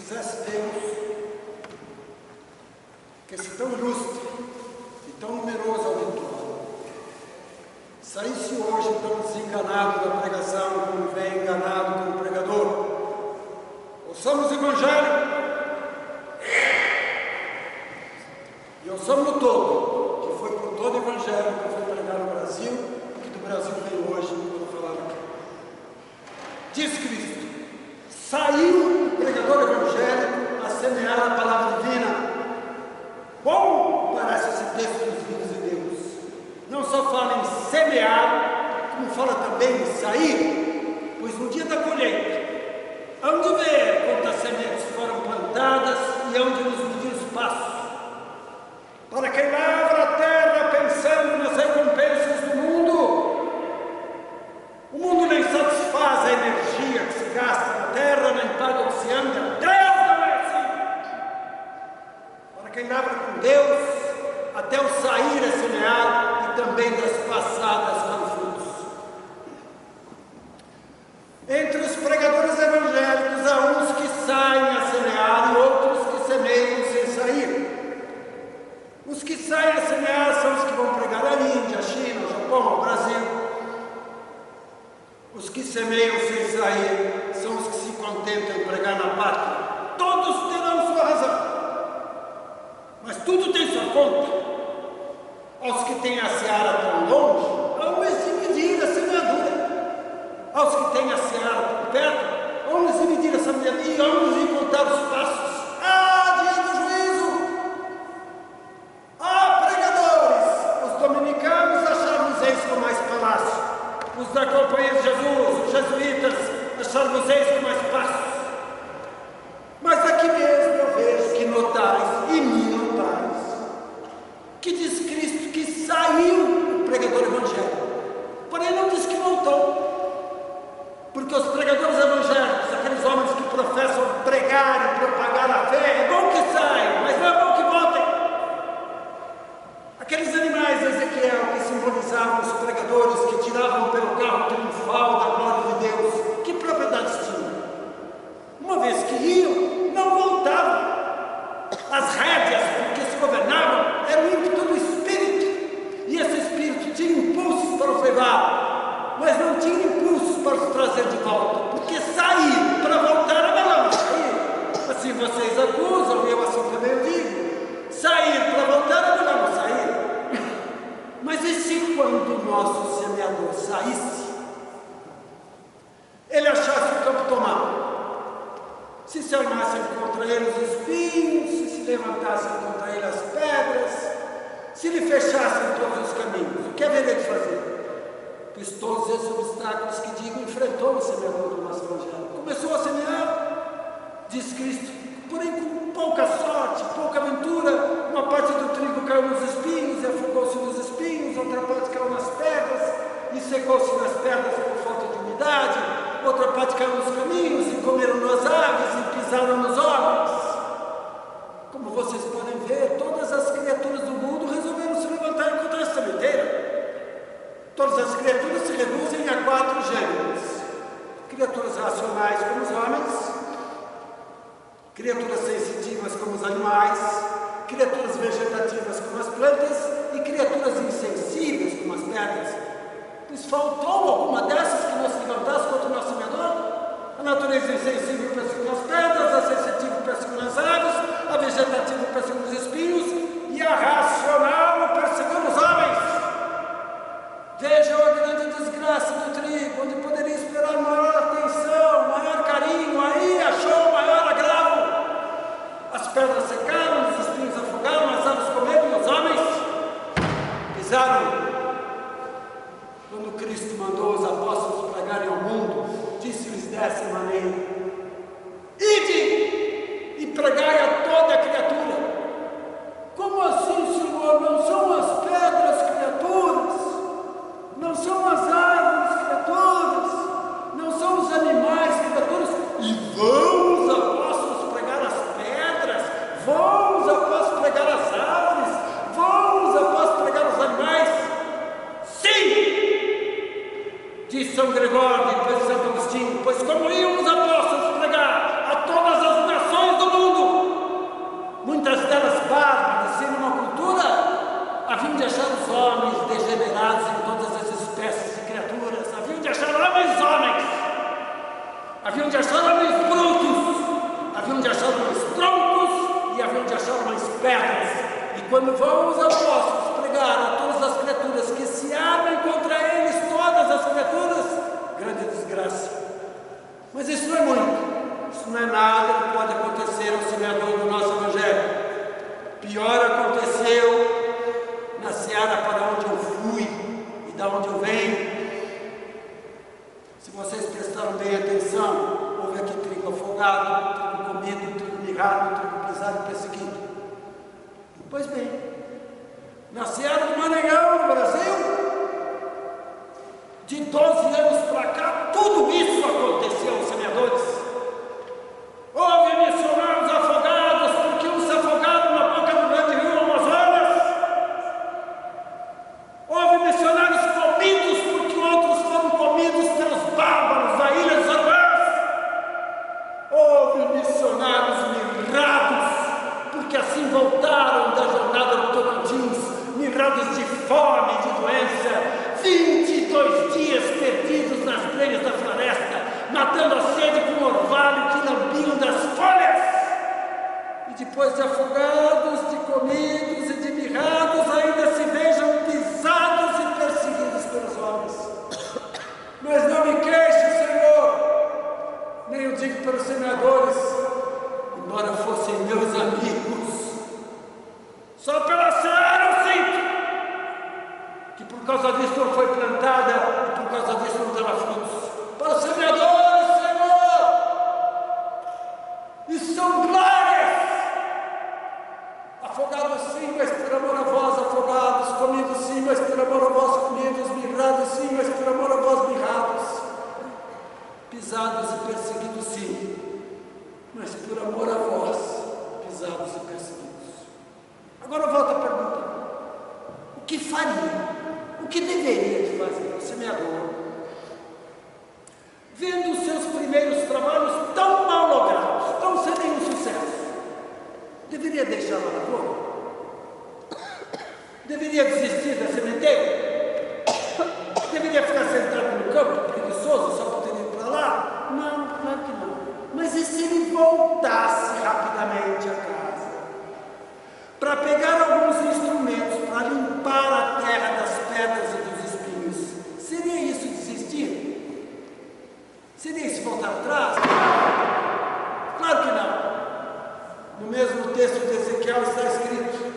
quisesse Deus que esse tão ilustre e tão numeroso auditório saísse hoje tão desenganado da pregação como vem enganado como pregador, ouçamos o Evangelho e ouçamos o todo, que foi por todo o Evangelho que foi pregado no Brasil e que do Brasil vem hoje para falar aqui. Diz Cristo: saiu o pregador evangélico a semear a palavra divina. Bom parece esse texto dos livros de Deus. Não só fala em semear, como fala também em sair, pois no dia da colheita, hão de ver quantas sementes foram plantadas e hão de nos medir os passos. Para quem lavra a terra pensando nas recompensas do mundo, o mundo nem satisfaz a energia que se gasta na terra, nem paga o que se anda. Deus não é assim. Para quem lavra com Deus, até o sair é semear e também das passadas dão frutos. Entre os pregadores evangélicos há uns que saem a semear e outros que semeiam sem sair. Os que saem a semear são os que vão pregar a Índia, a China, o Japão, o Brasil. Os que semeiam sem sair são os que se contentam em pregar na pátria. Todos terão sua razão, mas tudo tem sua conta. Aos que têm a seara tão longe, há uma de medir a semeadura. Aos que têm a seara tão perto, há uma de medir a semeadura e há uma de contar os passos. Dia do juízo! Pregadores! Os dominicanos acharam-vos-eis com mais palácio. Os da Companhia de Jesus, os jesuítas, acharam-vos-eis com mais passos. Mas aqui mesmo eu vejo que notais e me notais que diz Cristo que saiu o pregador evangélico, porém não diz que voltou, porque os pregadores evangélicos, aqueles homens que professam pregar e propagar a fé, é bom que saiam, mas não é bom que voltem. Aqueles animais de Ezequiel que simbolizavam os pregadores que tiravam pelo carro triunfal da glória de Deus, que propriedades tinham? Uma vez que iam, não voltavam. As rédeas com que se governavam eram o ímpeto do Espírito, e esse Espírito tinha impulsos para os levar, mas não tinha impulsos para os trazer de volta, porque sair para voltar é melhor não sair. Assim vocês acusam, eu assim também eu digo, sair para voltar é melhor não sair. Mas e se quando o nosso semeador saísse, ele achasse o campo tomado? Se se armassem contra ele os espinhos, se levantassem contra ele as pedras, se lhe fechassem todos os caminhos, o que haveria de fazer? Pois todos esses obstáculos que digo enfrentou o semeador do nosso evangelho. Começou a semear, diz Cristo, porém com pouca sorte, pouca aventura. Uma parte do trigo caiu nos espinhos e afogou-se nos espinhos, outra parte caiu nas pedras e secou-se nas pedras por falta de umidade, outra parte caiu nos caminhos e comeram nas aves e pisaram nos homens. Como vocês podem ver, todas as criaturas do mundo resolveram se levantar contra essa sementeira. Todas as criaturas se reduzem a 4 gêneros: criaturas racionais como os homens, criaturas sensitivas como os animais, criaturas vegetativas como as plantas e criaturas insensíveis como as pedras. Pois faltou alguma dessas que não se levantasse contra o nosso semeador? A natureza insensível perseguiu as pedras, a sensitiva perseguiu as aves, a vegetativa perseguiu os espinhos e a racional perseguiu os homens. Vejam a grande desgraça do trigo, onde poderia esperar maior atenção, maior carinho, aí achou maior agravo. As pedras secaram, os espinhos afogaram, as aves comeram e os homens pisaram. Quando Cristo mandou os apóstolos pregarem ao mundo, disse-lhes dessa maneira: ide e pregai a toda a criatura. Como assim, Senhor? Não são as pedras criaturas? Não são as árvores criaturas? Não são os animais criaturas? E vão os apóstolos pregar as pedras? Vão os apóstolos pregar as árvores? Vão os apóstolos pregar os animais? Sim! Diz São Gregório e depois Santo Agostinho, pois como iam os apóstolos pregar a todas as nações do onde eu venho. Se vocês prestaram bem atenção, houve aqui trigo afogado, trigo comido, trigo mirrado, trigo pisado e perseguido. Pois bem, na Serra do Maranhão, no Brasil, de 12 anos para cá, tudo isso aconteceu, os semeadores. Houve missionários afogados, porque uns se afogaram na boca do grande rio Amazonas. Houve missionários comidos, porque outros foram comidos pelos bárbaros da ilha dos Arvãs. Houve missionários mirrados, porque assim voltaram da jornada do Tocantins, mirrados de fome, de doença, 22 dias perdidos nas brenhas da floresta, matando a sede com um orvalho que lambiam das folhas. E depois de afogados, de comidos e de mirrados, ainda se vejam pisados e perseguidos pelos homens. Mas não me queixo, Senhor, nem eu digo pelos semeadores, embora fossem meus amigos. Só pela seara eu sinto que por causa disso não foi plantada e por causa disso não dará frutos. Para os semeadores, Senhor, e são glórias. Afogados sim, mas por amor a vós, afogados, comidos sim, mas por amor a vós, comidos, mirrados sim, mas por amor a vós, mirrados, pisados e perseguidos sim, mas por amor a vós, pisados e perseguidos. Agora eu volto à pergunta: o que faria? O que deveria de fazer o semeador, vendo os seus primeiros trabalhos tão mal logrados, tão sem nenhum sucesso? Deveria deixar a lavoura? Deveria desistir da sementeira? Deveria ficar sentado no campo, preguiçoso, só por ter ido para lá? Não, claro que não. Mas e se ele voltasse rapidamente a casa, para pegar alguns instrumentos, para limpar a terra das pedras e dos espinhos? Seria isso desistir? Seria isso voltar atrás? Claro que não. No mesmo texto de Ezequiel está escrito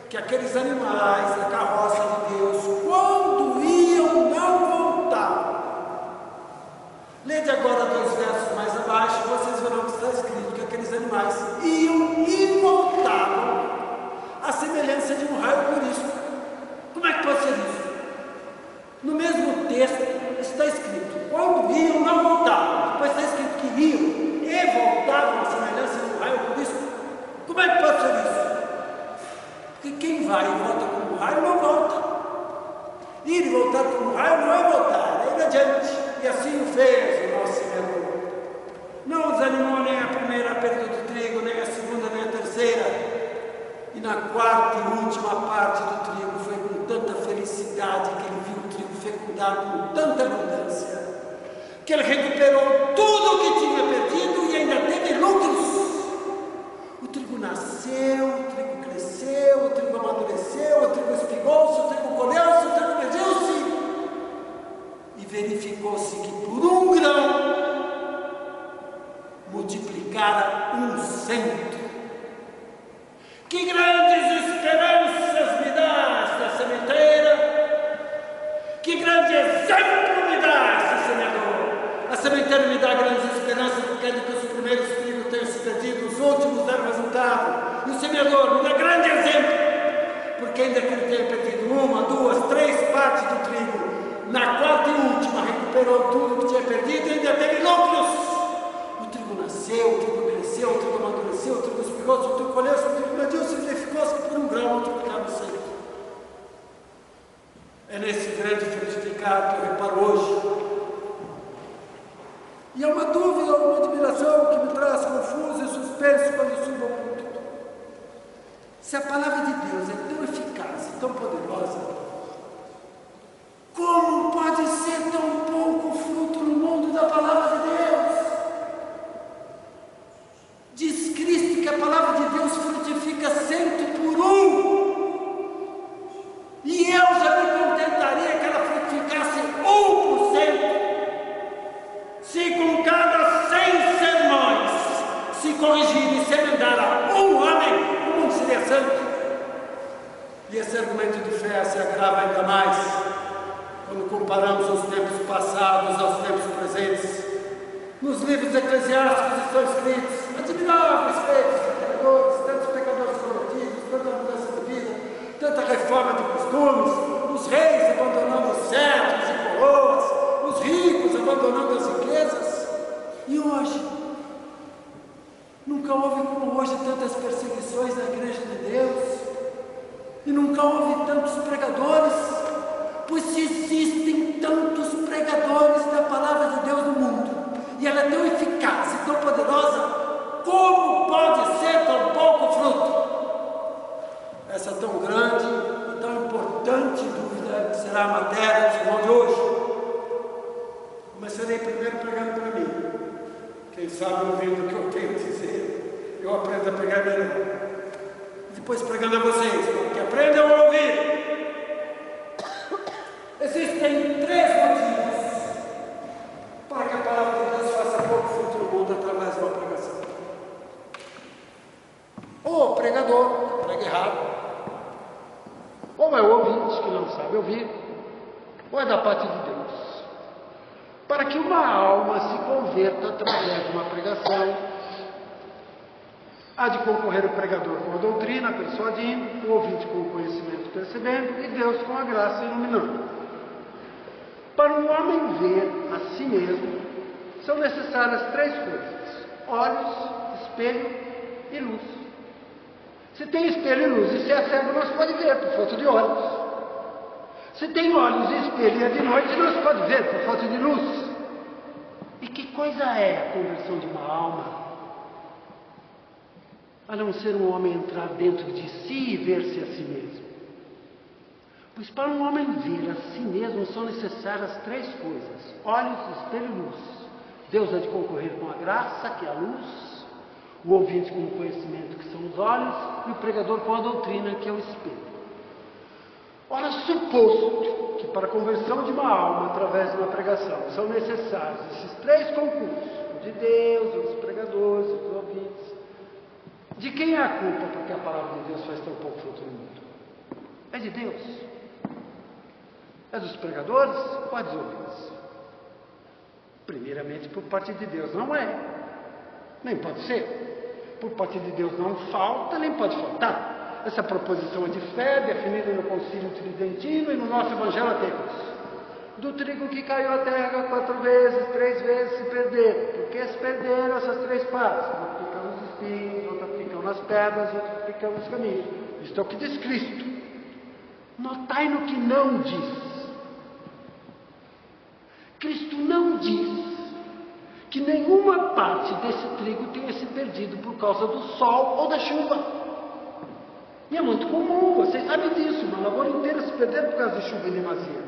que aqueles animais da carroça de Deus, quando iam, não voltavam. Lede agora 2 versos mais abaixo, vocês verão que está escrito que aqueles animais iam e voltavam, a semelhança de um raio purístico. Como é que pode ser isso? No mesmo texto está escrito, quando iam, não voltavam. Depois está escrito que iam e voltavam, a semelhança de um raio purístico. Como é que pode ser isso? Porque quem vai e volta como um raio, não volta. Ir e voltar como um raio não é voltar, é ir adiante. E assim o fez o nosso semeador. Não desanimou nem a primeira perda do trigo, nem a segunda, nem a terceira. E na quarta e última parte do trigo foi com tanta felicidade que ele viu o trigo fecundar com tanta abundância, que ele recuperou tudo o que tinha perdido e ainda teve lucros. O trigo nasceu, o trigo cresceu, o trigo amadureceu, o trigo espigou-se, o trigo colheu-se, o trigo mediu-se. E verificou-se que por um grão multiplicara 100. Que grandes esperanças me dá esta sementeira! Que grande exemplo me dá este semeador! A sementeira me dá grandes esperanças porque é de que os primeiros trigos tenham se perdido, os últimos deram resultado. E o semeador me dá grande exemplo, porque ainda que ele tenha perdido 1, 2, 3 partes do trigo, na quarta e última recuperou tudo que tinha perdido e ainda teve lucros. O trigo nasceu, o trigo cresceu, o trigo amadureceu, o trigo espigou-se, o trigo colheu-se, o trigo mediu-se, verificou-se que por um grão multiplicava 100. É nesse grande frutificado que eu reparo hoje. E é uma dúvida, uma admiração que me traz confuso e suspenso quando eu subo ao púlpito. Se a palavra de Deus é tão eficaz e tão poderosa, como pode ser tão pouco fruto no mundo da palavra de Deus? Diz Cristo que a palavra de Deus frutifica 100 por 1. E eu já me contentaria que ela frutificasse 1%. Se com cada 100 sermões se corrigir e se emendar a um homem, o mundo seria santo. E esse argumento de fé se agrava ainda mais comparamos os tempos passados aos tempos presentes, nos livros eclesiásticos estão escritos admiráveis feitos de pecadores, tantos pecadores convertidos, tanta mudança de vida, tanta reforma de costumes, os reis abandonando os cetros e coroas, os ricos abandonando as riquezas. E hoje? Nunca houve como hoje tantas perseguições na igreja de Deus, e nunca houve tantos pregadores, pois se existem tantos pregadores da palavra de Deus no mundo, e ela é tão eficaz e tão poderosa, como pode ser tão pouco fruto? Essa tão grande e tão importante dúvida será a matéria do sermão de hoje. Começarei primeiro pregando para mim. Quem sabe ouvindo o que eu tenho a dizer, eu aprendo a pregar melhor. Depois pregando a vocês, para que aprendam a ouvir. Existem 3 motivos para que a palavra de Deus faça pouco fruto no mundo através de uma pregação. Ou o pregador prega errado, ou é o ouvinte que não sabe ouvir, ou é da parte de Deus. Para que uma alma se converta através de uma pregação, há de concorrer o pregador com a doutrina, persuadindo, o ouvinte com o conhecimento, percebendo, e Deus com a graça, iluminando. Para um homem ver a si mesmo, são necessárias 3 coisas: olhos, espelho e luz. Se tem espelho e luz e se é cego, não se pode ver, por falta de olhos. Se tem olhos e espelho e é de noite, não se pode ver, por falta de luz. E que coisa é a conversão de uma alma? A não ser um homem entrar dentro de si e ver-se a si mesmo. Pois para um homem ver a si mesmo são necessárias 3 coisas: olhos, espelho e luz. Deus há de concorrer com a graça, que é a luz, o ouvinte com o conhecimento, que são os olhos, e o pregador com a doutrina, que é o espelho. Ora, suposto que para a conversão de uma alma através de uma pregação são necessários esses 3 concursos, o de Deus, os pregadores, os ouvintes, de quem é a culpa porque a palavra de Deus faz tão pouco fruto no mundo? É de Deus? É dos pregadores ou é dos ouvintes? Primeiramente por parte de Deus não é, nem pode ser. Por parte de Deus não falta, nem pode faltar. Essa proposição é de fé, definida no Concílio Tridentino e no nosso Evangelho temos: do trigo que caiu à terra 4 vezes, 3 vezes se perderam. Por que se perderam essas 3 partes? Uma ficam nos espinhos, outra ficam nas pedras, outra ficam nos caminhos. Isto é o que diz Cristo. Notai no que não diz. Cristo não diz que nenhuma parte desse trigo tenha se perdido por causa do sol ou da chuva. E é muito comum, vocês sabem disso, uma lavoura inteira se perder por causa de chuva em demasia.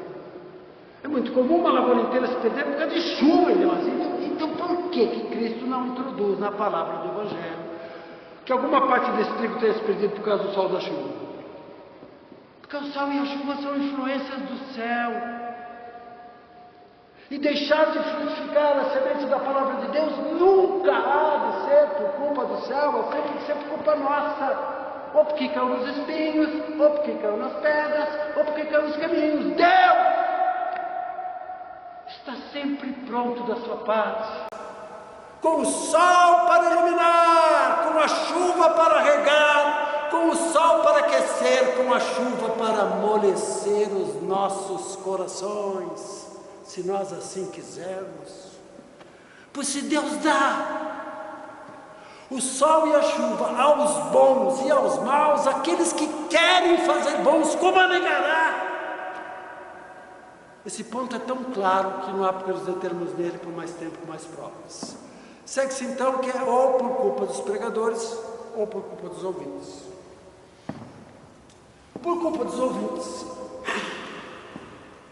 É muito comum uma lavoura inteira se perder por causa de chuva em demasia. Então por que Cristo não introduz na palavra do Evangelho que alguma parte desse trigo tenha se perdido por causa do sol ou da chuva? Porque o sol e a chuva são influências do céu. E deixar de frutificar a semente da palavra de Deus nunca há de ser por culpa do céu, é sempre que ser por culpa nossa. Ou porque caiu nos espinhos, ou porque caiu nas pedras, ou porque caiu nos caminhos. Deus está sempre pronto da sua parte, com o sol para iluminar, com a chuva para regar, com o sol para aquecer, com a chuva para amolecer os nossos corações, se nós assim quisermos. Pois se Deus dá o sol e a chuva aos bons e aos maus, aqueles que querem fazer bons, como a negará? Esse ponto é tão claro que não há por nos determos nele por mais tempo, mais provas. Segue-se então que é ou por culpa dos pregadores ou por culpa dos ouvintes. Por culpa dos ouvintes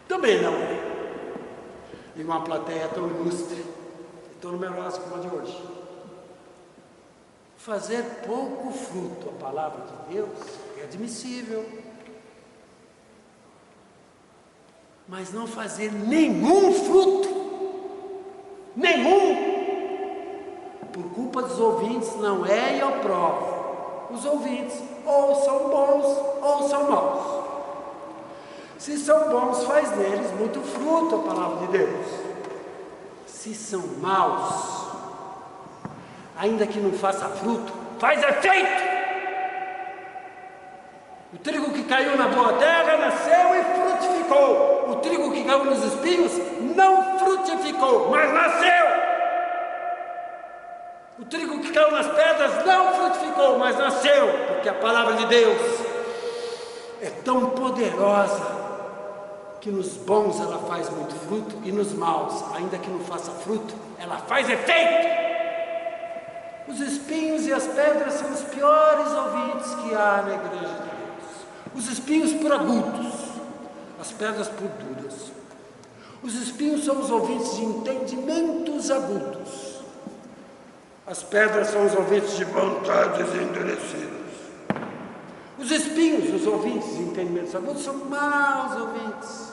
também não é. Em uma plateia tão ilustre e tão numerosa como a de hoje, fazer pouco fruto a palavra de Deus é admissível, mas não fazer nenhum fruto, por culpa dos ouvintes não é, e eu provo. Os ouvintes ou são bons ou são maus. Se são bons, faz neles muito fruto a palavra de Deus. Se são maus, ainda que não faça fruto, faz efeito. O trigo que caiu na boa terra nasceu e frutificou. O trigo que caiu nos espinhos não frutificou, mas nasceu. O trigo que caiu nas pedras não frutificou, mas nasceu, porque a palavra de Deus é tão poderosa que nos bons ela faz muito fruto e nos maus, ainda que não faça fruto, ela faz efeito. Os espinhos e as pedras são os piores ouvintes que há na igreja de Deus. Os espinhos por agudos, as pedras por duras. Os espinhos são os ouvintes de entendimentos agudos. As pedras são os ouvintes de vontades endurecidas. Os espinhos, os ouvintes de entendimentos agudos, são maus ouvintes,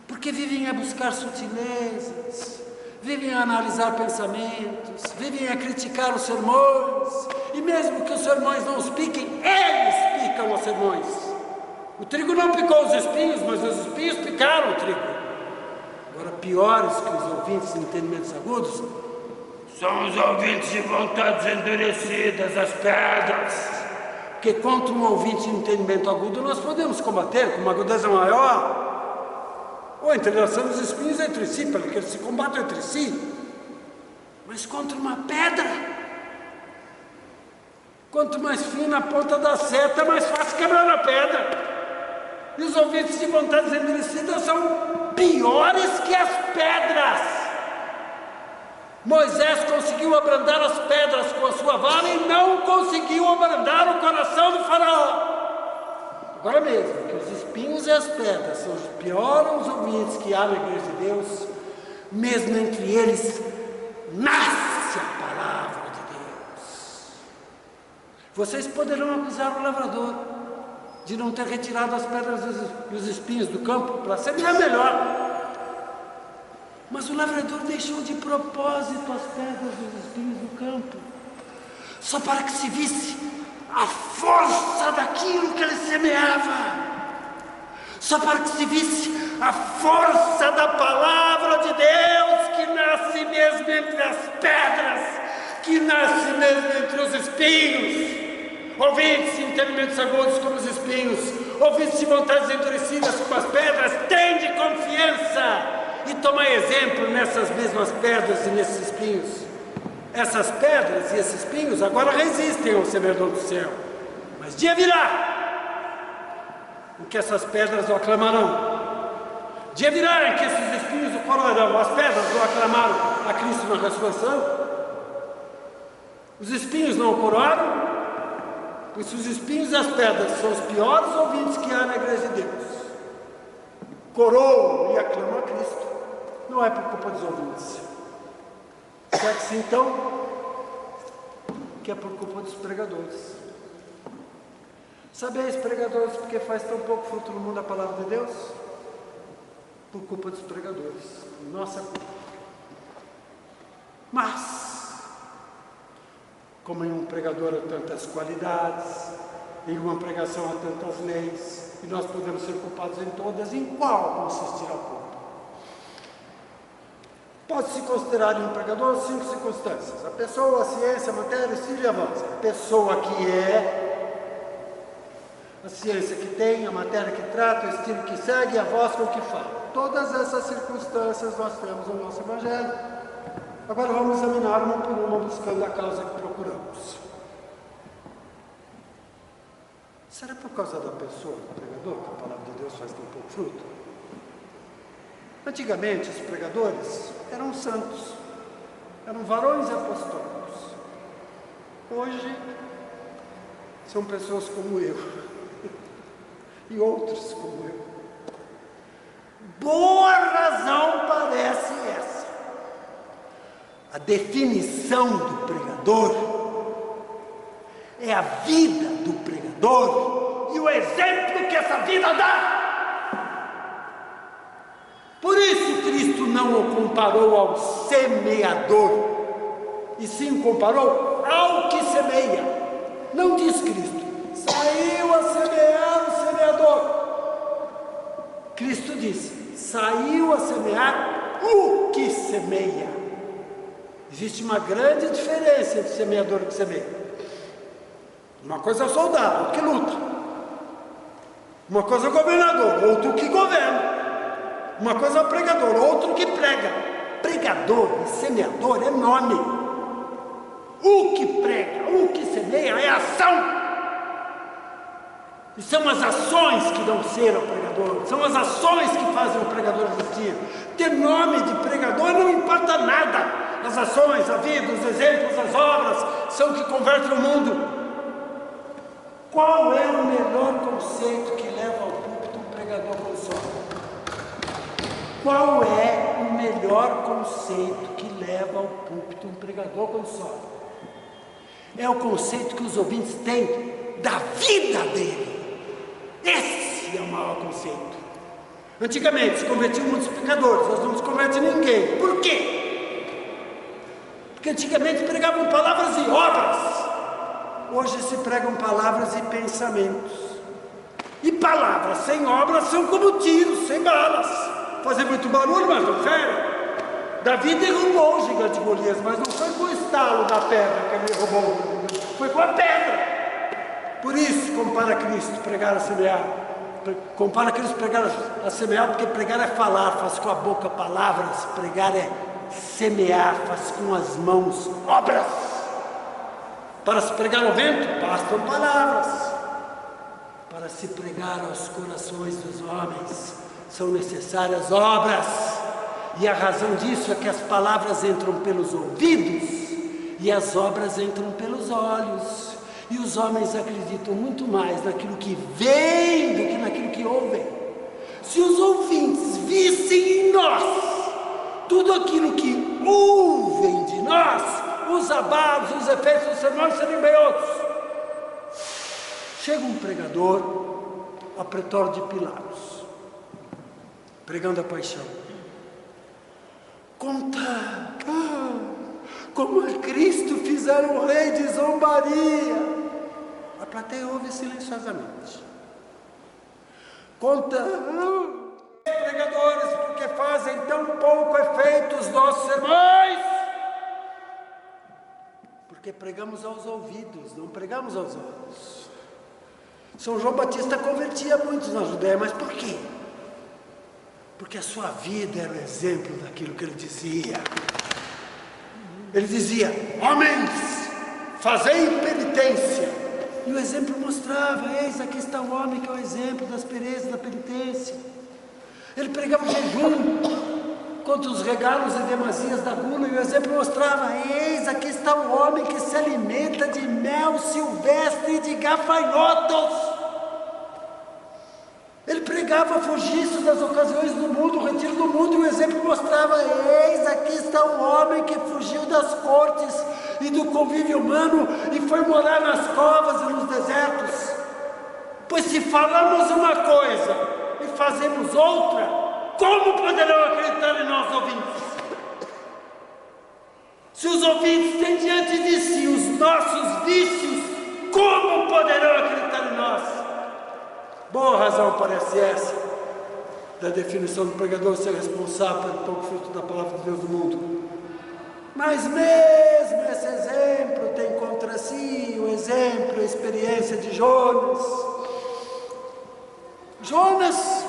porque vivem a buscar sutilezas, vivem a analisar pensamentos, vivem a criticar os sermões, e mesmo que os sermões não os piquem, eles picam os sermões. O trigo não picou os espinhos, mas os espinhos picaram o trigo. Agora, piores que os ouvintes de entendimentos agudos são os ouvintes de vontades endurecidas, as pedras. Porque contra um ouvinte de entendimento agudo nós podemos combater com uma agudeza maior, ou entrelaçando os espinhos entre si, para que eles se combatam entre si. Mas contra uma pedra, quanto mais fina a ponta da seta, mais fácil quebrar a pedra. E os ouvintes de vontades endurecidas são piores que as pedras. Moisés conseguiu abrandar as pedras com a sua vara e não conseguiu abrandar o coração do faraó. Agora mesmo, que os espinhos e as pedras são os piores ouvintes que há na igreja de Deus, mesmo entre eles nasce a palavra de Deus. Vocês poderão acusar o lavrador de não ter retirado as pedras dos espinhos do campo para semear melhor. Mas o lavrador deixou de propósito as pedras dos espinhos do campo, só para que se visse a força daquilo que ele semeava, só para que se visse a força da palavra de Deus, que nasce mesmo entre as pedras, que nasce mesmo entre os espinhos. Ouvintes de entendimentos agudos como os espinhos, ouvintes de vontades endurecidas como as pedras, tende confiança e toma exemplo nessas mesmas pedras e nesses espinhos. Essas pedras e esses espinhos agora resistem ao semeador do céu, mas dia virá em que essas pedras o aclamarão. Dia virá em que esses espinhos o coroarão. As pedras o aclamaram a Cristo na ressurreição. Os espinhos não o coroaram, pois os espinhos e as pedras são os piores ouvintes que há na igreja de Deus. Coroam e aclamam a Cristo, não é por culpa dos ouvintes. Sabe-se então que é por culpa dos pregadores. Sabeis, pregadores, porque faz tão pouco fruto no mundo a palavra de Deus? Por culpa dos pregadores, nossa culpa. Mas, como em um pregador há tantas qualidades, em uma pregação há tantas leis, e nós podemos ser culpados em todas, em qual consistirá a culpa? Pode-se considerar em um pregador 5 circunstâncias: a pessoa, a ciência, a matéria, o estilo e a voz. A pessoa que é, a ciência que tem, a matéria que trata, o estilo que segue e a voz com que fala. Todas essas circunstâncias nós temos no nosso Evangelho. Agora vamos examinar uma por uma, buscando a causa que procuramos. Será por causa da pessoa, do pregador, que a palavra de Deus faz tão pouco fruto? Antigamente, os pregadores eram santos, eram varões apostólicos. Hoje, são pessoas como eu e outros como eu. Boa razão parece essa. A definição do pregador é a vida do pregador e o exemplo que essa vida dá. Por isso Cristo não o comparou ao semeador, e sim comparou ao que semeia. Não diz Cristo: saiu a semear o semeador. Cristo disse: saiu a semear o que semeia. Existe uma grande diferença entre semeador e que semeia. Uma coisa é o soldado, outro que luta. Uma coisa é o governador, outro que governa. Uma coisa é o pregador, outro que prega. Pregador e semeador é nome. O que prega, o que semeia é ação. E são as ações que dão ser ao pregador. São as ações que fazem o pregador existir. Ter nome de pregador não importa nada. As ações, a vida, os exemplos, as obras são o que convertem o mundo. Qual é o melhor conceito que leva ao púlpito um pregador como só? Qual é o melhor conceito que leva ao púlpito um pregador como só? É o conceito que os ouvintes têm da vida dele. Esse é o maior conceito. Antigamente se convertiam muitos pecadores, nós não nos converte ninguém. Por quê? Porque antigamente pregavam palavras e obras. Hoje se pregam palavras e pensamentos. E palavras sem obras são como tiros, sem balas. Fazem muito barulho, mas não ferem. Davi derrubou o gigante Golias, mas não foi com o estalo da pedra que ele derrubou. Foi com a pedra. Por isso, compara Cristo pregar a semear. Compara Cristo pregar a semear, porque pregar é falar, faz com a boca palavras. Pregar é semear, faz com as mãos obras. Para se pregar ao vento, bastam palavras. Para se pregar aos corações dos homens, são necessárias obras. E a razão disso é que as palavras entram pelos ouvidos e as obras entram pelos olhos. E os homens acreditam muito mais naquilo que veem do que naquilo que ouvem. Se os ouvintes vissem em nós tudo aquilo que ouvem de nós, os abalos, os efeitos dos sermões seriam bem outros. Chega um pregador ao pretório de Pilatos, pregando a paixão. Conta como a Cristo fizeram o rei de zombaria. A plateia ouve silenciosamente. Conta pregadores, porque fazem tão pouco efeito os nossos sermões. Porque pregamos aos ouvidos, não pregamos aos olhos. São João Batista convertia muitos na Judéia, mas por quê? Porque a sua vida era o exemplo daquilo que ele dizia. Ele dizia: homens, fazei penitência. E o exemplo mostrava: eis, aqui está o homem que é o exemplo das perezas da penitência. Ele pregava o jejum contra os regalos e demasias da gula, e o exemplo mostrava: eis, aqui está o homem que se alimenta de mel silvestre e de gafanhotos. Ele pregava fugir das ocasiões do mundo, o retiro do mundo, e o exemplo mostrava: eis, aqui está o homem que fugiu das cortes e do convívio humano e foi morar nas covas e nos desertos. Pois se falamos uma coisa e fazemos outra, como poderão acreditar em nós, ouvintes? Se os ouvintes têm diante de si os nossos vícios, como poderão acreditar em nós? Boa razão parece essa da definição do pregador ser responsável pelo pouco fruto da palavra de Deus do mundo. Mas mesmo esse exemplo tem contra si o exemplo, a experiência de Jonas. Jonas,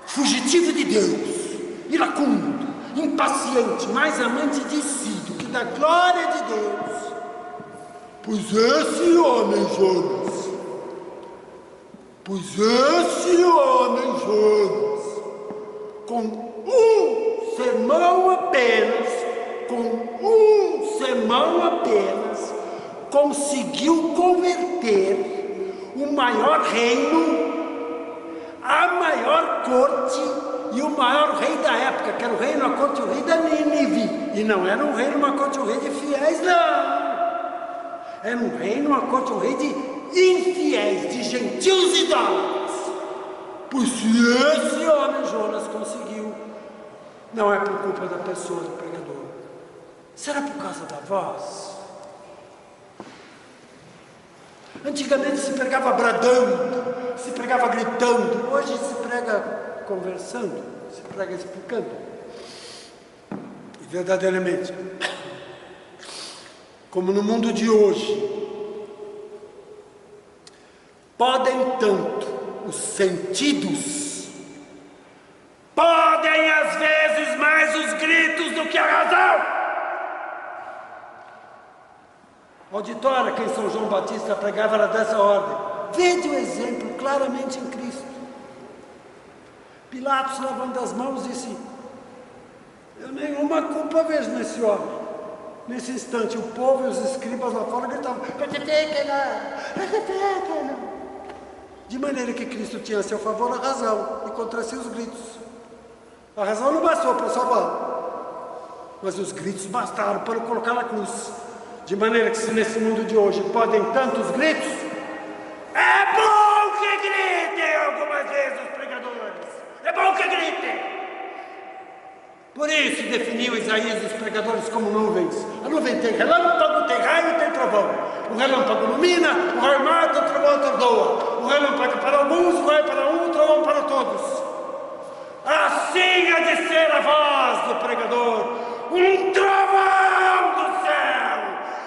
fugitivo de Deus, iracundo, impaciente, mais amante de si do que da glória de Deus. Pois esse homem Jonas, com um sermão apenas, conseguiu converter o maior reino, a maior corte e o maior rei da época, que era o reino, a corte e o rei da Nínive. E não era um reino, uma corte e um rei de fiéis, não. Era um reino, uma corte e um rei de infiéis, de gentios idólatras. Pois se esse homem Jonas conseguiu, não é por culpa da pessoa do pregador. Será por causa da voz? Antigamente se pregava bradando, se pregava gritando. Hoje se prega conversando, se prega explicando. E verdadeiramente, como no mundo de hoje, podem tanto os sentidos, podem às vezes mais os gritos do que a razão. O auditório que em São João Batista pregava era dessa ordem. Vede o exemplo claramente em Cristo. Pilatos, lavando as mãos, disse: eu nenhuma culpa vejo nesse homem. Nesse instante, o povo e os escribas lá fora gritavam: de maneira que Cristo tinha a seu favor a razão e contra si os gritos. A razão não bastou para salvá-lo, mas os gritos bastaram para o colocar na cruz. De maneira que, se nesse mundo de hoje podem tantos gritos, é bom que gritem algumas vezes os pregadores. É bom que gritem. Por isso definiu Isaías os pregadores como nuvens. A nuvem tem relâmpago, tem raio, tem trovão. O relâmpago ilumina, o raio mata, o trovão atordoa. O relâmpago para alguns, o raio para um, o trovão para todos. Assim há de ser a voz do pregador, um trovão do céu,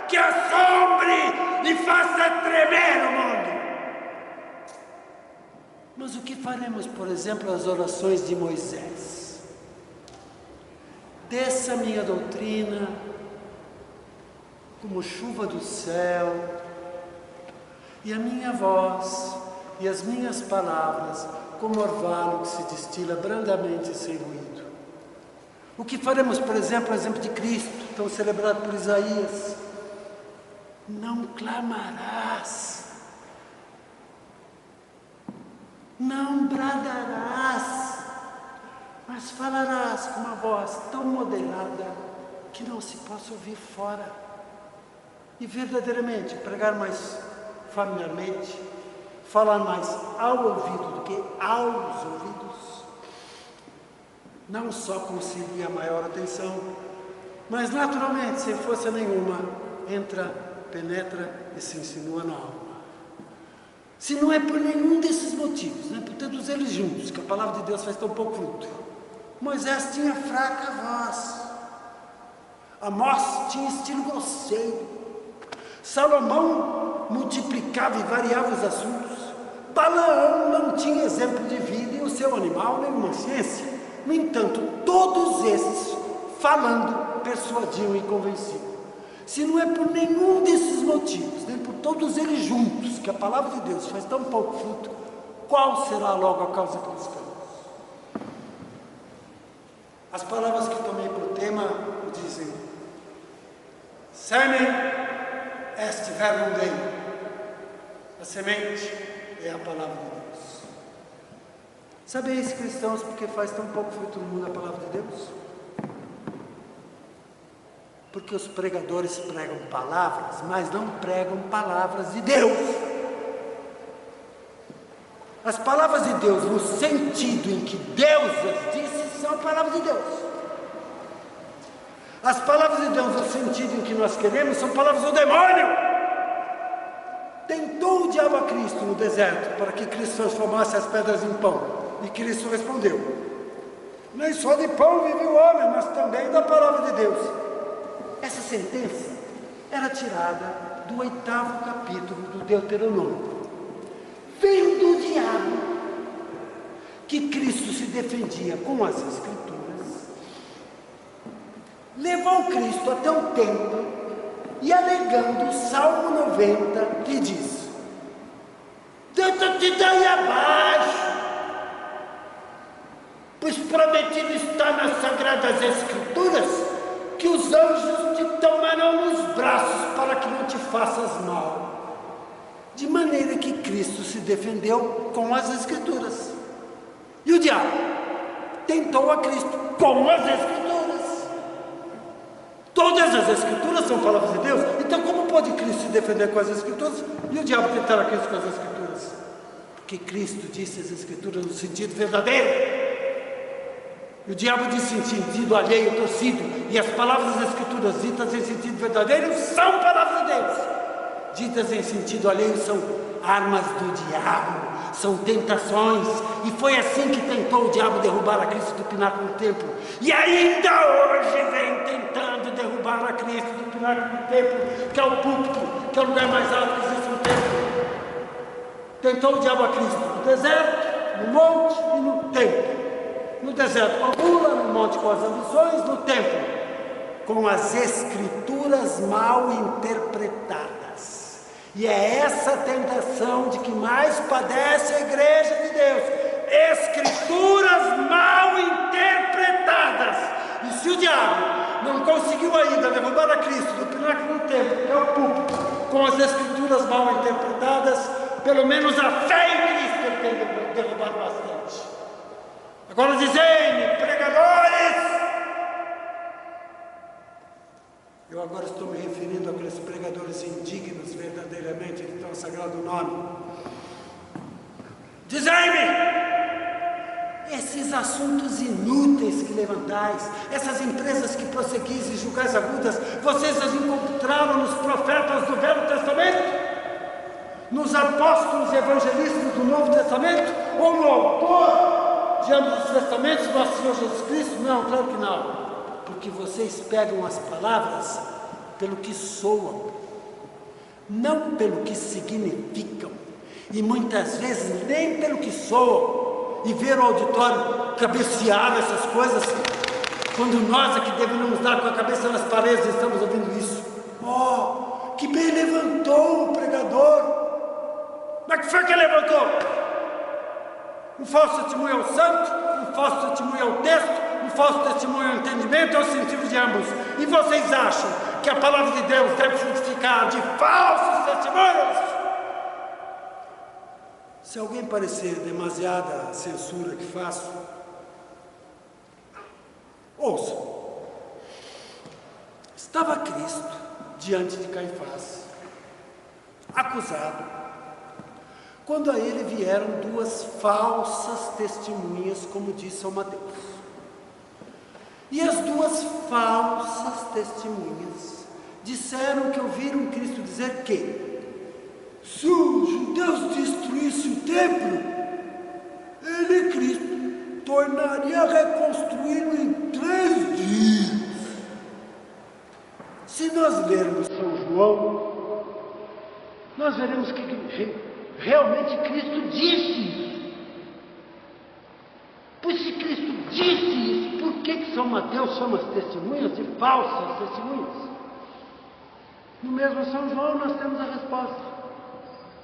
que assombre e faça tremer o mundo. Mas o que faremos, por exemplo, as orações de Moisés? Desça a minha doutrina como chuva do céu, e a minha voz e as minhas palavras como orvalho que se destila brandamente sem ruído. O que faremos, por exemplo, o exemplo de Cristo, tão celebrado por Isaías? Não clamarás, não bradarás, mas falarás com uma voz tão moderada que não se possa ouvir fora. E verdadeiramente pregar mais familiarmente, falar mais ao ouvido do que aos ouvidos, não só concilia maior atenção, mas naturalmente, sem força nenhuma, entra, penetra e se insinua na alma. Se não é por nenhum desses motivos, não é por todos eles juntos, que a palavra de Deus faz tão pouco fruto. Moisés tinha fraca voz, Amós tinha estilo grosseiro, Salomão multiplicava e variava os assuntos, Balaão não tinha exemplo de vida e o seu animal nenhuma ciência. No entanto, todos esses, falando, persuadiam e convenciam. Se não é por nenhum desses motivos, nem por todos eles juntos, que a palavra de Deus faz tão pouco fruto, qual será logo a causa que buscamos? As palavras que tomei para o tema dizem: Semen est verbum Dei. A semente é a palavra de Deus. Sabeis, cristãos, porque faz tão pouco fruto no mundo a palavra de Deus? Porque os pregadores pregam palavras, mas não pregam palavras de Deus. As palavras de Deus, no sentido em que Deus as disse, são palavras de Deus. As palavras de Deus, no sentido em que nós queremos, são palavras do demônio. Tentou o diabo a Cristo no deserto, para que Cristo transformasse as pedras em pão. E Cristo respondeu: nem só de pão vive o homem, mas também da palavra de Deus. Essa sentença era tirada do 8º capítulo do Deuteronômio. Vendo o diabo que Cristo se defendia com as Escrituras, levou Cristo até o templo e, alegando o Salmo 90, lhe disse: deita-te daí abaixo, pois prometido está nas Sagradas Escrituras que os anjos te tomarão nos braços para que não te faças mal. De maneira que Cristo se defendeu com as Escrituras. E o diabo tentou a Cristo com as Escrituras. Todas as Escrituras são palavras de Deus. Então como pode Cristo se defender com as Escrituras e o diabo tentar a Cristo com as Escrituras? Porque Cristo disse as Escrituras no sentido verdadeiro. E o diabo disse em sentido alheio, torcido. E as palavras das Escrituras ditas em sentido verdadeiro são palavras de Deus. ditas em sentido alheio, são armas do diabo, são tentações, e foi assim que tentou o diabo derrubar a Cristo do pináculo do templo, e ainda hoje vem tentando derrubar a Cristo do pináculo do templo, que é o púlpito, que é o lugar mais alto que existe no templo. Tentou o diabo a Cristo no deserto, no monte e no templo. No deserto com a gula, no monte com as ambições, no templo com as escrituras mal interpretadas. E é essa tentação de que mais padece a igreja de Deus: escrituras mal interpretadas. E se o diabo não conseguiu ainda derrubar a Cristo do pináculo do templo, que é o púlpito, com as escrituras mal interpretadas, pelo menos a fé em Cristo ele tem derrubado bastante. Agora dizem-me, pregadores, eu agora estou me referindo àqueles pregadores indignos verdadeiramente de tão sagrado nome. Dizei-me, esses assuntos inúteis que levantais, essas empresas que prosseguis e julgais agudas, vocês as encontraram nos profetas do Velho Testamento? Nos apóstolos e evangelistas do Novo Testamento? Ou no autor de ambos os testamentos, nosso Senhor Jesus Cristo? Não, claro que não. Porque vocês pegam as palavras pelo que soam, não pelo que significam, e muitas vezes nem pelo que soam, e ver o auditório cabecear essas coisas, quando nós aqui deveríamos dar com a cabeça nas paredes e estamos ouvindo isso. Oh, que bem levantou o pregador! Mas que foi que levantou? Um falso testemunho ao santo, um falso testemunho ao texto, um falso testemunho ao entendimento, ao sentido de ambos. E vocês acham que a palavra de Deus deve frutificar de falsos testemunhos? Se alguém parecer demasiada censura que faço, ouça. Estava Cristo diante de Caifás, acusado, quando a ele vieram duas falsas testemunhas, como diz São Mateus. E as duas falsas testemunhas disseram que ouviram Cristo dizer que, se os judeus destruíssem o templo, ele, Cristo, tornaria a reconstruí-lo em 3 dias. Se nós lermos São João, nós veremos que realmente Cristo disse isso. Pois se Cristo disse isso, por que São Mateus chama as testemunhas de falsas testemunhas? No mesmo São João nós temos a resposta.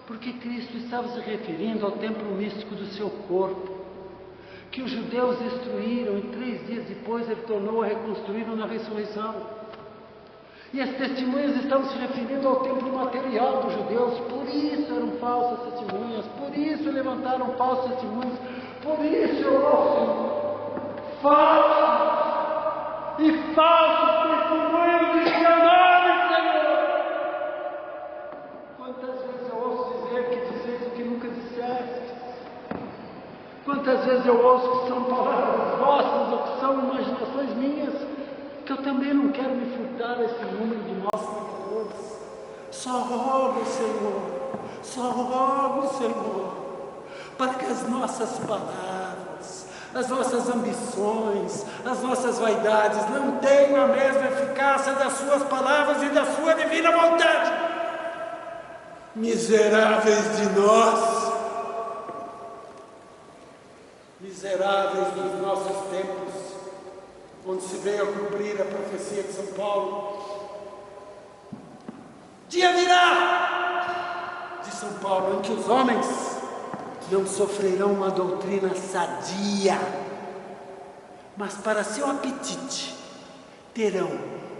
Porque Cristo estava se referindo ao templo místico do seu corpo, que os judeus destruíram e 3 dias depois ele tornou a reconstruí-lo na ressurreição. E as testemunhas estavam se referindo ao templo material dos judeus, por isso eram falsas testemunhas, por isso levantaram falsos testemunhos, por isso eu ouço falsos e falsos testemunhos de seu nome, Senhor. Quantas vezes eu ouço dizer que dizeis o que nunca disseste? Quantas vezes eu ouço que são palavras vossas ou que são imaginações minhas, que eu também não quero me furtar a esse número de maus pecadores. Só rogo, Senhor, para que as nossas palavras, as nossas ambições, as nossas vaidades não tenham a mesma eficácia das suas palavras e da sua divina vontade. Miseráveis de nós, miseráveis dos nossos tempos, onde se veio a cumprir a profecia de São Paulo. Dia virá, de São Paulo, em que os homens não sofrerão uma doutrina sadia, mas para seu apetite terão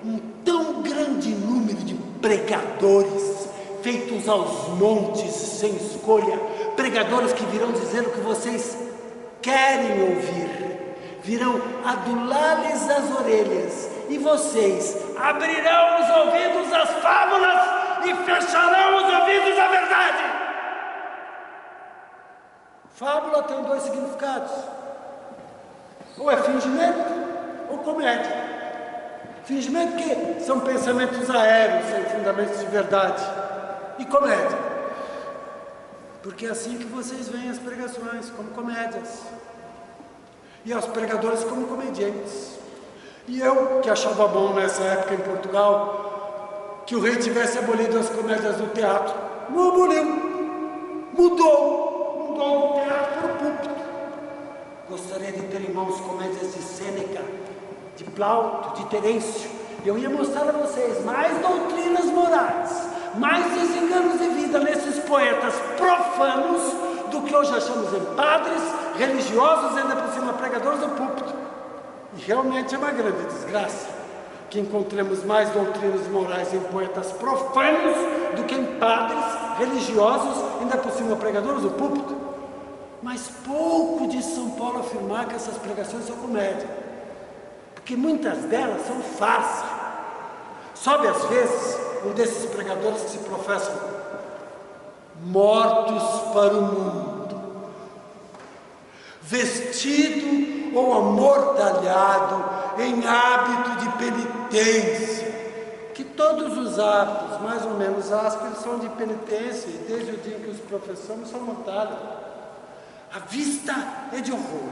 um tão grande número de pregadores, feitos aos montes, sem escolha, pregadores que virão dizer o que vocês querem ouvir, virão adular-lhes as orelhas, e vocês abrirão os ouvidos às fábulas e fecharão os ouvidos à verdade. Fábula tem 2 significados: ou é fingimento ou comédia. Fingimento que são pensamentos aéreos, sem fundamentos de verdade. e comédia. Porque é assim que vocês veem as pregações, como comédias. E os pregadores como comediantes. E eu, que achava bom nessa época em Portugal, que o rei tivesse abolido as comédias do teatro, não aboliu. Mudou o teatro para o púlpito. Gostaria de ter em mãos comédias de Sêneca, de Plauto, de Terêncio. Eu ia mostrar a vocês mais doutrinas morais, mais desenganos de vida nesses poetas profanos do que hoje achamos em padres, religiosos e ainda por cima pregadores do púlpito. E realmente é uma grande desgraça que encontremos mais doutrinas morais em poetas profanos do que em padres, religiosos e ainda por cima pregadores do púlpito. Mas pouco de São Paulo afirmar que essas pregações são comédia, porque muitas delas são farsa. Sobe às vezes um desses pregadores que se professam mortos para o mundo, vestido ou amortalhado em hábito de penitência, que todos os hábitos, mais ou menos ásperos, são de penitência, e desde o dia em que os professamos são mortais. A vista é de horror,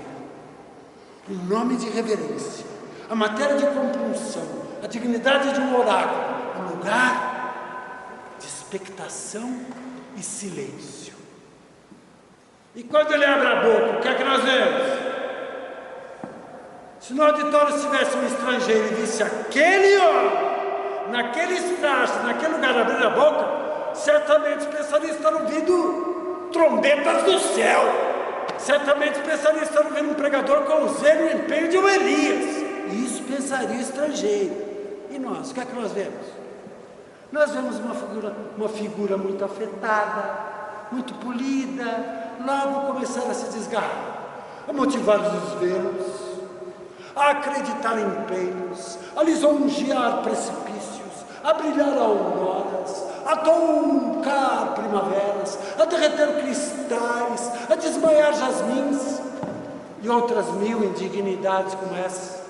o nome de reverência, a matéria de compunção, a dignidade de um oráculo, o lugar de expectação e silêncio. E quando ele abre a boca, o que é que nós vemos? Se no auditório estivesse um estrangeiro e visse aquele homem, naquele estraço, naquele lugar abrir a boca, certamente pensaria estar ouvindo trombetas do céu. Certamente pensaria estar ouvindo um pregador com o zelo e o empenho de um Elias. E isso pensaria o estrangeiro. E nós, o que é que nós vemos? Nós vemos uma figura muito afetada, muito polida, logo começar a se desgarrar, a motivar os desvelos, a acreditar em empenhos, a lisonjear precipícios, a brilhar auroras, a toncar primaveras, a derreter cristais, a desmaiar jasmins e outras mil indignidades como essas.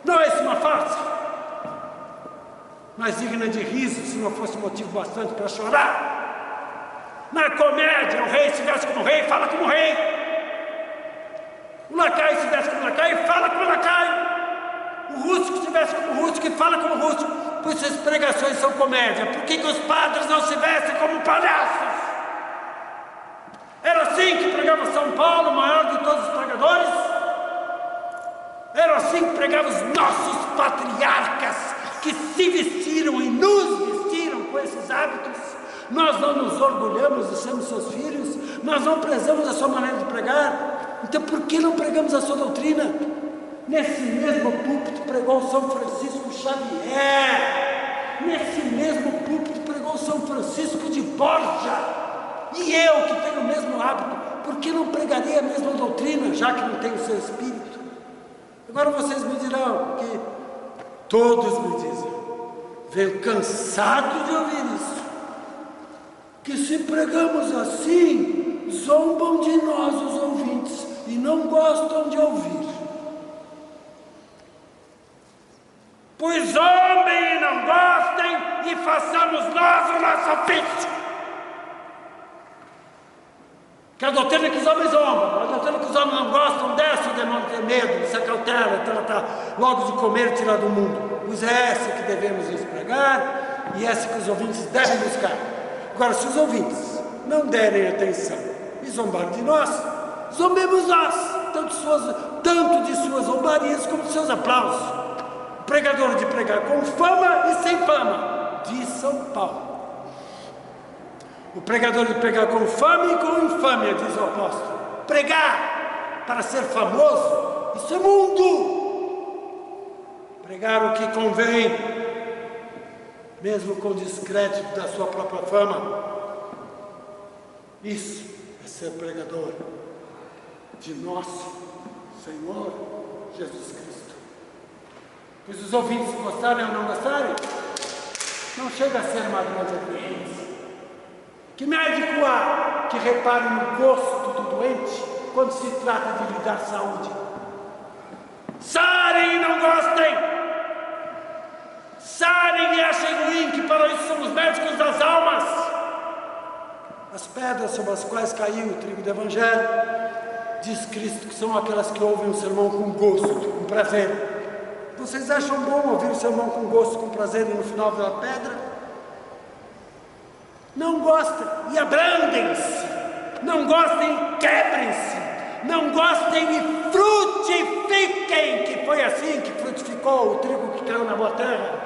Não é isso uma farsa? Mas digna de riso se não fosse motivo bastante para chorar. Na comédia, o rei se veste como rei e fala como rei. O lacai se veste como lacai e fala como lacai. O rústico se veste como rústico e fala como rústico. Pois as pregações são comédia. Por que os padres não se vestem como palhaços? Era assim que pregava São Paulo, o maior de todos os pregadores? Era assim que pregavam os nossos patriarcas, que se vestiram e nos vestiram com esses hábitos? Nós não nos orgulhamos de sermos seus filhos? Nós não prezamos a sua maneira de pregar? Então por que não pregamos a sua doutrina? Nesse mesmo púlpito pregou São Francisco Xavier. Nesse mesmo púlpito pregou São Francisco de Borja. E eu, que tenho o mesmo hábito, por que não pregaria a mesma doutrina, já que não tenho o seu espírito? Agora vocês me dirão que todos me dizem, venho cansado de ouvir isso, que se pregamos assim, zombam de nós os ouvintes e não gostam de ouvir. Pois zombem e não gostem e façamos nós o nosso ofício. Que a doutrina que os homens zombam, a doutrina que os homens não gostam, desce o demônio ter medo, se acautela, trata logo de comer e tirar do mundo. Pois é essa que devemos nos pregar e essa que os ouvintes devem buscar. Agora, se os ouvintes não derem atenção e zombarem de nós, zombemos nós, tanto de suas zombarias como de seus aplausos. O pregador de pregar com fama e sem fama, de São Paulo. O pregador de pregar com fama e com infâmia, diz o apóstolo. Pregar para ser famoso, isso é mundo. Pregar o que convém, mesmo com descrédito da sua própria fama, isso é ser pregador de nosso Senhor Jesus Cristo. Pois os ouvintes gostarem ou não gostarem, não chega a ser uma grande diferença. Que médico há que repare no gosto do doente quando se trata de lhe dar saúde? Sarem e não gostem! Sarem e achem ruim, que para isso são os médicos das almas! As pedras sobre as quais caiu o trigo do Evangelho, diz Cristo que são aquelas que ouvem o sermão com gosto, com prazer. Vocês acham bom ouvir o sermão com gosto, com prazer e no final virar pedra? Não gostem e abrandem-se, não gostem e quebrem-se, não gostem e frutifiquem, que foi assim que frutificou o trigo que caiu na boa terra.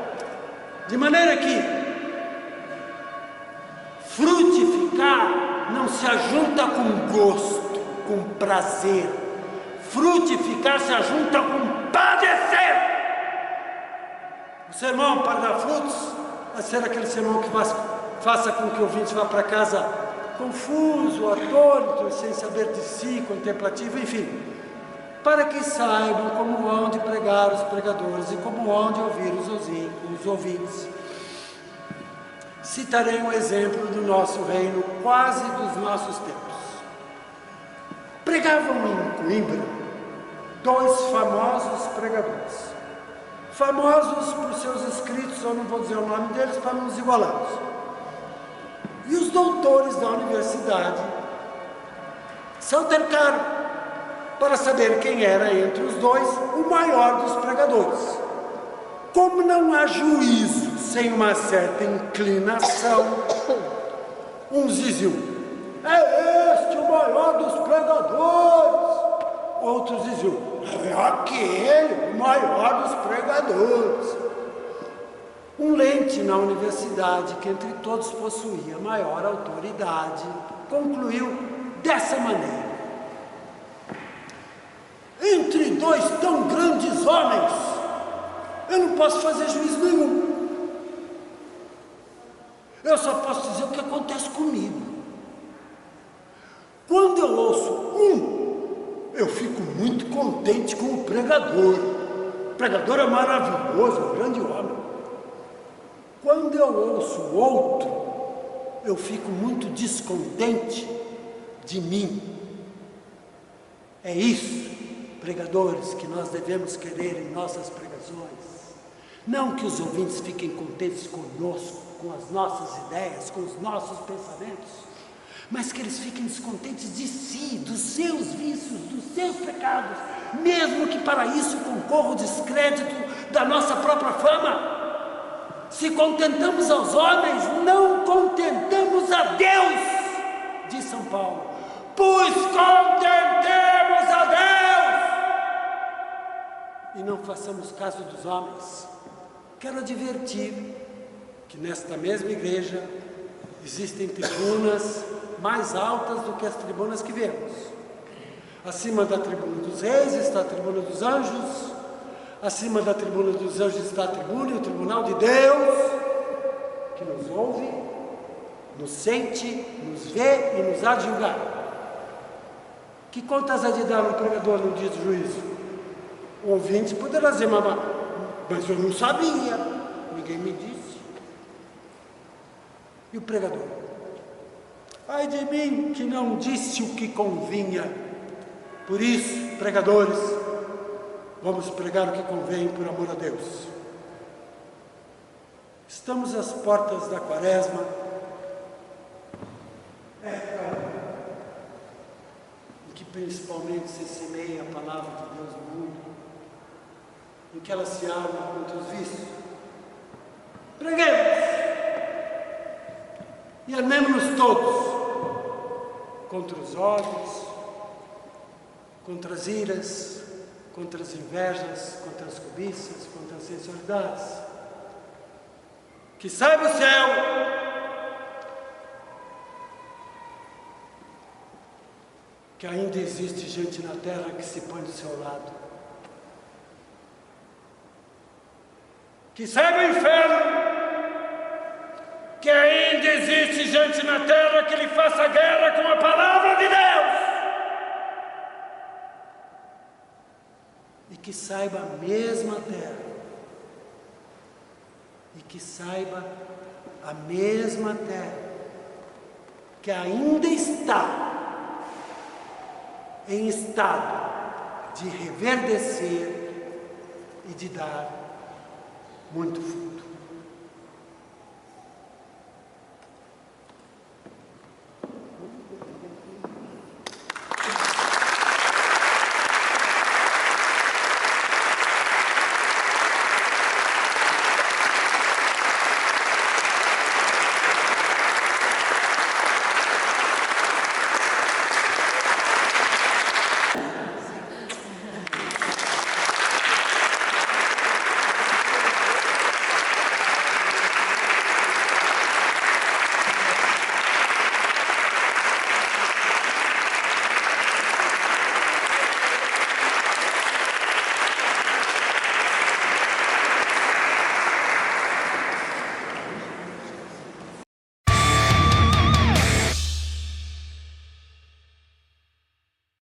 De maneira que frutificar não se ajunta com gosto, com prazer. Frutificar se ajunta com padecer. O sermão para dar frutos vai ser aquele sermão que faça com que o ouvinte vá para casa confuso, atônito, sem saber de si, contemplativo, enfim, para que saibam como hão de pregar os pregadores e como hão de ouvir os ouvintes. Citarei um exemplo do nosso reino, quase dos nossos tempos. Pregavam em Coimbra dois famosos pregadores, famosos por seus escritos, eu não vou dizer o nome deles para não nos igualarmos. E os doutores da universidade se altercaram para saber quem era entre os dois o maior dos pregadores. Como não há juízo sem uma certa inclinação, uns diziam: é este o maior dos pregadores. Outros diziam: é aquele o maior dos pregadores. Um lente na universidade, que entre todos possuía maior autoridade, concluiu dessa maneira: entre dois tão grandes homens, eu não posso fazer juízo nenhum. Eu só posso dizer o que acontece comigo. Quando eu ouço eu fico muito contente com o pregador. O pregador é maravilhoso, um grande homem. Quando eu ouço o outro, eu fico muito descontente de mim. É isso, pregadores, que nós devemos querer em nossas pregações. Não que os ouvintes fiquem contentes conosco, com as nossas ideias, com os nossos pensamentos, mas que eles fiquem descontentes de si, dos seus vícios, dos seus pecados, mesmo que para isso concorra o descrédito da nossa própria fama. Se contentamos aos homens, não contentamos a Deus, diz São Paulo. Pois contentemos a Deus e não façamos caso dos homens. Quero advertir que nesta mesma igreja existem tribunas mais altas do que as tribunas que vemos. Acima da tribuna dos reis está a tribuna dos anjos. Acima da tribuna dos anjos está a tribuna e o tribunal de Deus, que nos ouve, nos sente, nos vê e nos há de julgar. Que contas há de dar um pregador no dia do juízo? O ouvinte poderá dizer: mas eu não sabia, ninguém me disse. E o pregador? Ai de mim que não disse o que convinha. Por isso, pregadores, vamos pregar o que convém por amor a Deus. Estamos às portas da Quaresma, em que principalmente se semeia a palavra de Deus no mundo, em que ela se arma contra os vícios. Preguemos e armemos-nos todos contra os ódios, contra as iras, contra as invejas, contra as cobiças, contra as sensualidades. Que saiba o céu que ainda existe gente na terra que se põe do seu lado. Que saiba o inferno que ainda existe gente na terra que lhe faça guerra com a palavra de Deus. E que saiba a mesma terra, e que saiba a mesma terra, que ainda está em estado de reverdecer e de dar muito fruto.